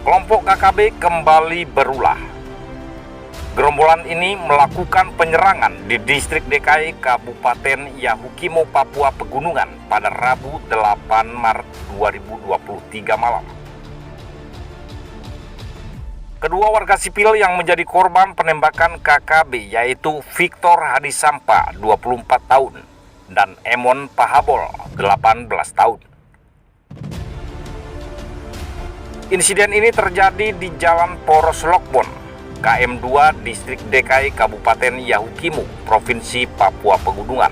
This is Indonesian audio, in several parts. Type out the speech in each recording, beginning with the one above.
Kelompok KKB kembali berulah. Gerombolan ini melakukan penyerangan di distrik DKI Kabupaten Yahukimo, Papua Pegunungan pada Rabu 8 Maret 2023 malam. Kedua warga sipil yang menjadi korban penembakan KKB yaitu Victor Hadisampa 24 tahun dan Emon Pahabol 18 tahun. Insiden ini terjadi di Jalan Poros Lokbon, KM2 Distrik DKI Kabupaten Yahukimo, Provinsi Papua Pegunungan.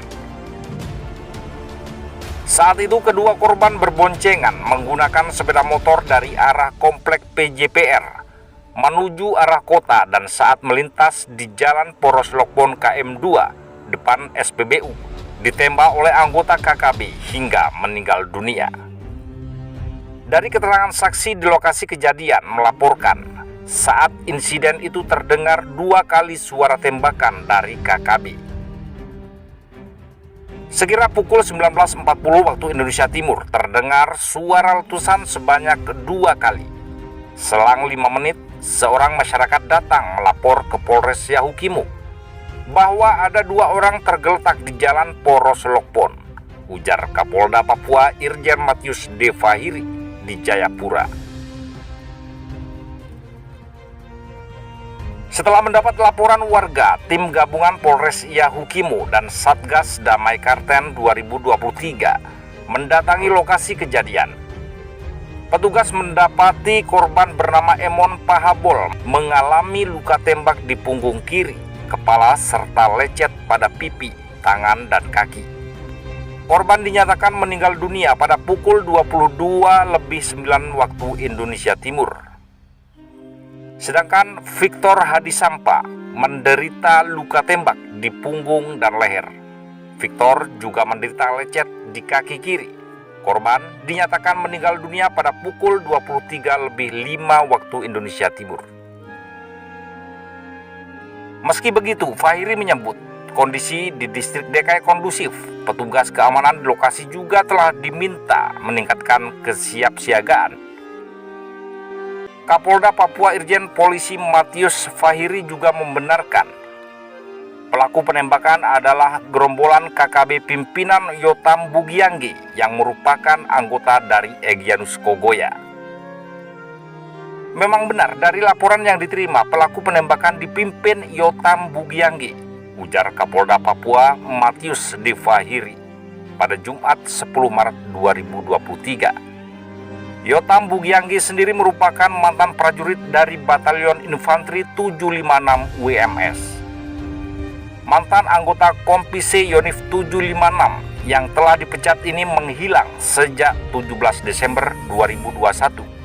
Saat itu kedua korban berboncengan menggunakan sepeda motor dari arah komplek PJPR menuju arah kota dan saat melintas di Jalan Poros Lokbon KM2 depan SPBU ditembak oleh anggota KKB hingga meninggal dunia. Dari keterangan saksi di lokasi kejadian melaporkan saat insiden itu terdengar 2 kali suara tembakan dari KKB. Sekira pukul 19.40 waktu Indonesia Timur terdengar suara letusan sebanyak 2 kali. Selang 5 menit, seorang masyarakat datang melapor ke Polres Yahukimo bahwa ada 2 orang tergeletak di Jalan Poros Lokbon, ujar Kapolda Papua Irjen Matius D. Fahiri di Jayapura. Setelah mendapat laporan warga, tim gabungan Polres Yahukimo dan Satgas Damai Karten 2023 mendatangi lokasi kejadian. Petugas mendapati korban bernama Emon Pahabol mengalami luka tembak di punggung kiri, kepala serta lecet pada pipi, tangan, dan kaki. Korban dinyatakan meninggal dunia pada pukul 22.09 waktu Indonesia Timur. Sedangkan Victor Hadisampa menderita luka tembak di punggung dan leher. Victor juga menderita lecet di kaki kiri. Korban dinyatakan meninggal dunia pada pukul 23.05 waktu Indonesia Timur. Meski begitu, Fahiri menyebut kondisi di distrik DKI kondusif. Petugas keamanan di lokasi juga telah diminta meningkatkan kesiapsiagaan. Kapolda Papua Irjen Polisi Matius Fahiri juga membenarkan pelaku penembakan adalah gerombolan KKB pimpinan Yotam Bugianggi yang merupakan anggota dari Egyanus Kogoya. Memang benar dari laporan yang diterima pelaku penembakan dipimpin Yotam Bugianggi, ujar Kapolda Papua Matius D. Fahiri pada Jumat 10 Maret 2023. Yotam Bugianggi sendiri merupakan mantan prajurit dari Batalion Infanteri 756 WMS. Mantan anggota Kompisi Yonif 756 yang telah dipecat ini menghilang sejak 17 Desember 2021.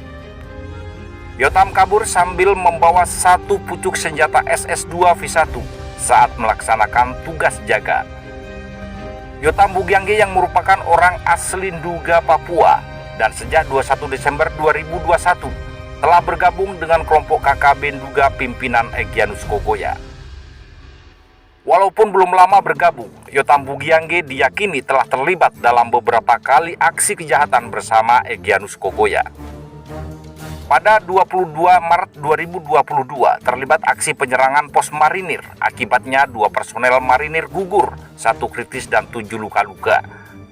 Yotam kabur sambil membawa 1 pucuk senjata SS2 V1 saat melaksanakan tugas jaga. Yotam Bugianggi yang merupakan orang asli Nduga, Papua dan sejak 21 Desember 2021 telah bergabung dengan kelompok KKB Nduga pimpinan Egyanus Kogoya. Walaupun belum lama bergabung, Yotam Bugianggi diyakini telah terlibat dalam beberapa kali aksi kejahatan bersama Egyanus Kogoya. Pada 22 Maret 2022 terlibat aksi penyerangan pos marinir. Akibatnya 2 personel marinir gugur, 1 kritis dan 7 luka-luka.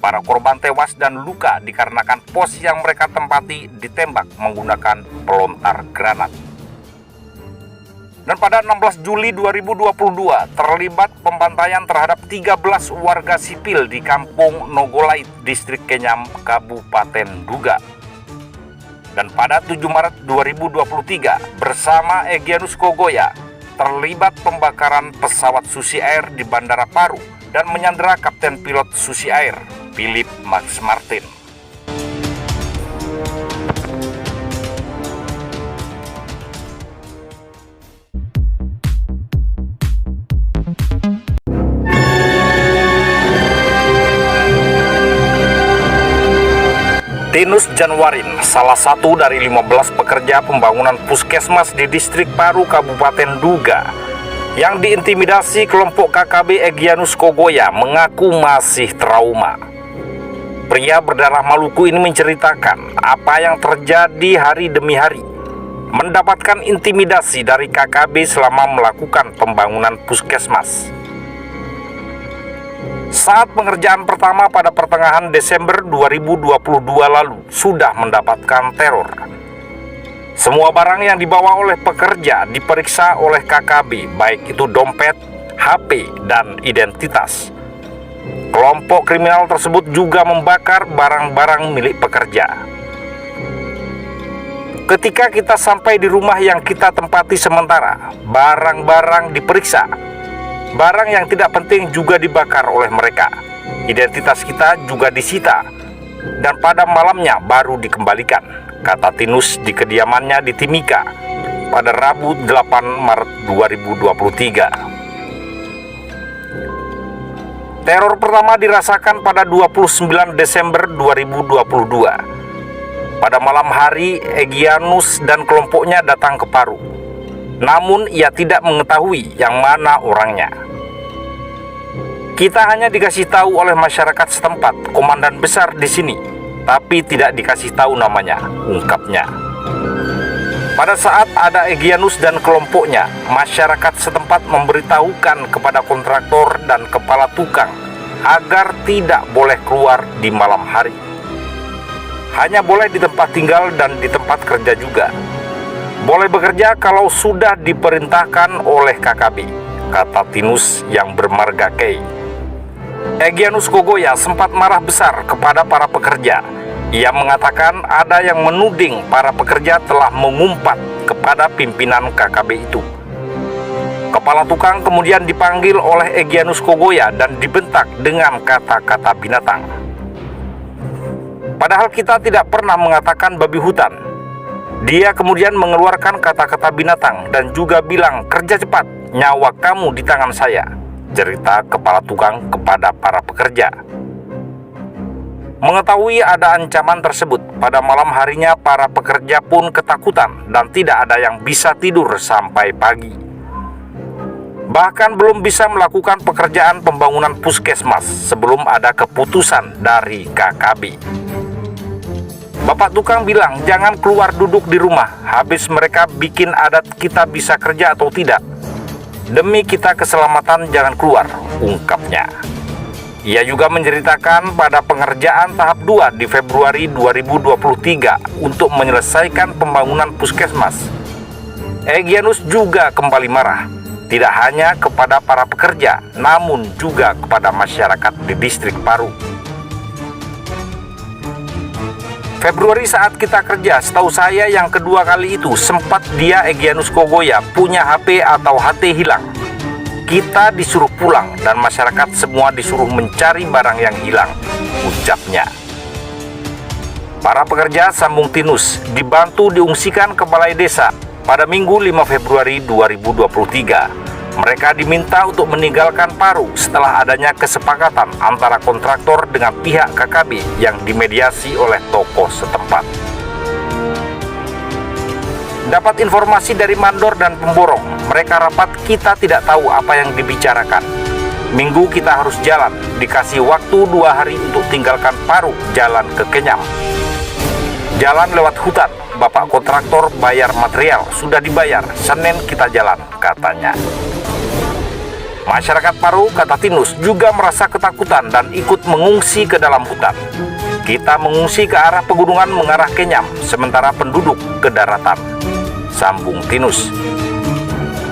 Para korban tewas dan luka dikarenakan pos yang mereka tempati ditembak menggunakan pelontar granat. Dan pada 16 Juli 2022 terlibat pembantaian terhadap 13 warga sipil di Kampung Nogolait, Distrik Kenyam, Kabupaten Duga. Dan pada 7 Maret 2023 bersama Egyanus Kogoya terlibat pembakaran pesawat Susi Air di Bandara Paru dan menyandera Kapten Pilot Susi Air, Philip Max Martin. Tinus Januarin, salah satu dari 15 pekerja pembangunan puskesmas di Distrik Paru, Kabupaten Duga, yang diintimidasi kelompok KKB Egyanus Kogoya, mengaku masih trauma. Pria berdarah Maluku ini menceritakan apa yang terjadi hari demi hari. mendapatkan intimidasi dari KKB selama melakukan pembangunan puskesmas. Saat pengerjaan pertama pada pertengahan Desember 2022 lalu sudah mendapatkan teror. Semua barang yang dibawa oleh pekerja diperiksa oleh KKB, baik itu dompet, HP, dan identitas. Kelompok kriminal tersebut juga membakar barang-barang milik pekerja. Ketika kita sampai di rumah yang kita tempati sementara, barang-barang diperiksa. Barang yang tidak penting juga dibakar oleh mereka. Identitas kita juga disita. Dan pada malamnya baru dikembalikan, kata Tinus di kediamannya di Timika pada Rabu 8 Maret 2023. Teror pertama dirasakan pada 29 Desember 2022. Pada malam hari, Egyanus dan kelompoknya datang ke Paru. Namun ia tidak mengetahui yang mana orangnya. Kita hanya dikasih tahu oleh masyarakat setempat, komandan besar di sini, tapi tidak dikasih tahu namanya, ungkapnya. Pada saat ada Egyanus dan kelompoknya, masyarakat setempat memberitahukan kepada kontraktor dan kepala tukang agar tidak boleh keluar di malam hari. Hanya boleh di tempat tinggal dan di tempat kerja juga. Boleh bekerja kalau sudah diperintahkan oleh KKB, kata Tinus yang bermarga K. Egyanus Kogoya sempat marah besar kepada para pekerja. Ia mengatakan ada yang menuding para pekerja telah mengumpat kepada pimpinan KKB itu. Kepala tukang kemudian dipanggil oleh Egyanus Kogoya dan dibentak dengan kata-kata binatang. Padahal kita tidak pernah mengatakan babi hutan. Dia kemudian mengeluarkan kata-kata binatang dan juga bilang, "Kerja cepat, nyawa kamu di tangan saya," cerita kepala tukang kepada para pekerja. Mengetahui ada ancaman tersebut, pada malam harinya para pekerja pun ketakutan dan tidak ada yang bisa tidur sampai pagi. Bahkan belum bisa melakukan pekerjaan pembangunan puskesmas sebelum ada keputusan dari KKB. Bapak tukang bilang jangan keluar duduk di rumah, habis mereka bikin adat kita bisa kerja atau tidak. Demi kita keselamatan jangan keluar, ungkapnya. Ia juga menceritakan pada pengerjaan tahap 2 di Februari 2023 untuk menyelesaikan pembangunan puskesmas. Egyanus juga kembali marah, tidak hanya kepada para pekerja, namun juga kepada masyarakat di distrik Paru. Februari saat kita kerja, setahu saya yang kedua kali itu sempat dia Egyanus Kogoya punya HP atau HT hilang. Kita disuruh pulang dan masyarakat semua disuruh mencari barang yang hilang, ucapnya. Para pekerja, sambung Tinus, dibantu diungsikan ke balai desa pada Minggu 5 Februari 2023. Mereka diminta untuk meninggalkan Paru setelah adanya kesepakatan antara kontraktor dengan pihak KKB yang dimediasi oleh tokoh setempat. Dapat informasi dari mandor dan pemborong, mereka rapat, kita tidak tahu apa yang dibicarakan. Minggu kita harus jalan, dikasih waktu 2 hari untuk tinggalkan Paru, jalan ke Kenyam. Jalan lewat hutan, bapak kontraktor bayar material, sudah dibayar, Senin kita jalan, katanya. Masyarakat Paru, kata Tinus, juga merasa ketakutan dan ikut mengungsi ke dalam hutan. Kita mengungsi ke arah pegunungan mengarah Kenyam, sementara penduduk ke daratan, sambung Tinus.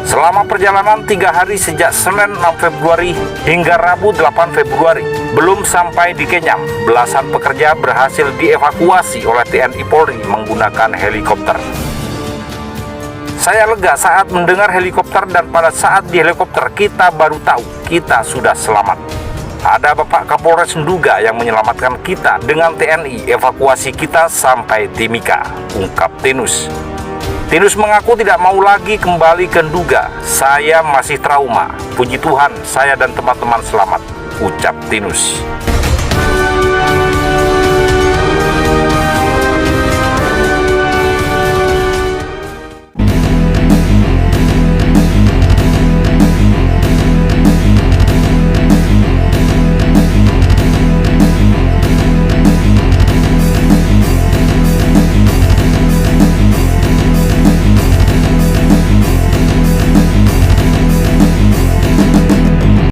Selama perjalanan 3 hari sejak Senin 6 Februari hingga Rabu 8 Februari, belum sampai di Kenyam, belasan pekerja berhasil dievakuasi oleh TNI Polri menggunakan helikopter. Saya lega saat mendengar helikopter dan pada saat di helikopter kita baru tahu kita sudah selamat. Ada Bapak Kapolres Nduga yang menyelamatkan kita dengan TNI evakuasi kita sampai Timika, ungkap Tinus. Tinus mengaku tidak mau lagi kembali ke Nduga. Saya masih trauma. Puji Tuhan saya dan teman-teman selamat, ucap Tinus.